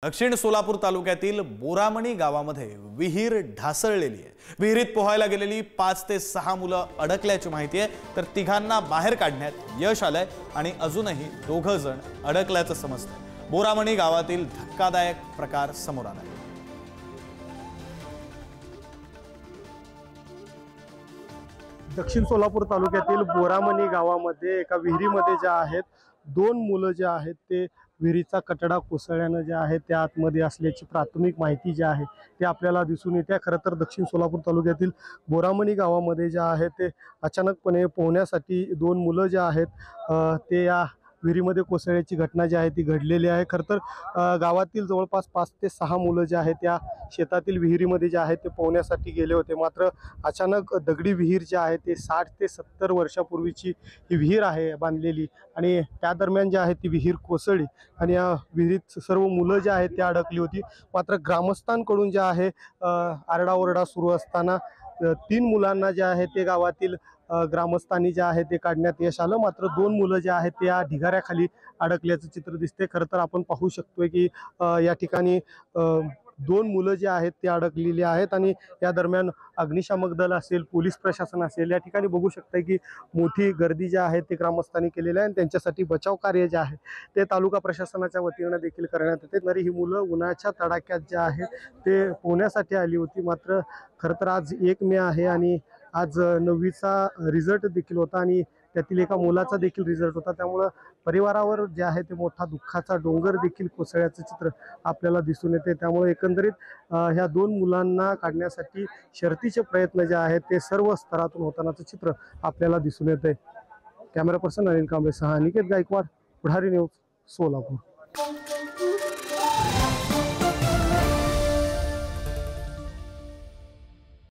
दक्षिण सोलापूर तालुक्यातील बोरामणी गावामध्ये विहीर ढासळलेली आहे। विहिरीत पोहायला गेलेली 5 ते 6 मुलं अडकल्याची माहिती आहे, तर तिघांना बाहेर काढण्यात यश आलंय आणि अजूनही 2 जण अडकल्याचं समजतंय। बोरामणी गावातील धक्कादायक प्रकार समोर आलाय। दक्षिण सोलापूर तालुक्यातील बोरामणी गावामध्ये एका विहिरीमध्ये ज्या आहेत 2 मुलं जे आहेत ते विहिरीचा कटडा कोसळल्याने जे आहे त्या आतमध्ये असल्याची प्राथमिक माहिती जी आहे ते आपल्याला दिसून येते। खरं तर दक्षिण सोलापूर तालुक्यातील बोरामणी गावामध्ये जे आहे ते अचानकपणे पोहण्यासाठी 2 मुलं जे आहेत ते या विहिरीमध्ये कोसळल्याची घटना जी आहे ती घडलेली आहे। खरं तर गावातील जवळपास 5 ते 6 मुलं जे आहेत त्या शेतातील विहिरीमध्ये जे आहे ते पोहण्यासाठी गेले होते, मात्र अचानक दगडी विहीर जी आहे ते 60 ते 70 वर्षापूर्वीची ही विहीर आहे बांधलेली, आणि त्या दरम्यान जे आहे ती विहीर कोसळली आणि या विहिरीत सर्व मुलं जे आहेत ते अडकली होती। मात्र ग्रामस्थांकडून जे आहे आरडाओरडा सुरू असताना 3 मुलांना जे आहे ते गावातील ग्रामस्थांनी जे आहे ते काढण्यात यश आलं, मात्र 2 मुलं जे आहेत ते या ढिगाऱ्याखाली अडकल्याचं चित्र दिसते। खरं तर आपण पाहू शकतोय की या ठिकाणी 2 मुलं जे आहेत ते अडकलेली आहेत आणि या दरम्यान अग्निशामक दल असेल, पोलीस प्रशासन असेल, या ठिकाणी बघू शकता की मोठी गर्दी जी आहे ते ग्रामस्थांनी केलेली आहे आणि त्यांच्यासाठी बचाव कार्य जे आहे ते तालुका प्रशासनाच्या वतीने देखील करण्यात येते। तरी ही मुलं उन्हाच्या तडाख्यात जे आहे ते पोहण्यासाठी आली होती। मात्र खरं तर आज 1 मे आहे आणि आज 9वीचा रिझल्ट देखील होता आणि त्यातील एका मुलाचा देखील रिझल्ट होता, त्यामुळे परिवारावर जे आहे ते मोठा दुःखाचा डोंगर देखील कोसळल्याचं चित्र आपल्याला दिसून येते। त्यामुळे एकंदरीत ह्या 2 मुलांना काढण्यासाठी शर्थीचे प्रयत्न जे आहेत ते सर्व स्तरातून होतानाचं चित्र आपल्याला दिसून येते। कॅमेरा पर्सन अनिल कांबळे सह अनिकेत गायकवाड, पुढारी न्यूज, सोलापूर।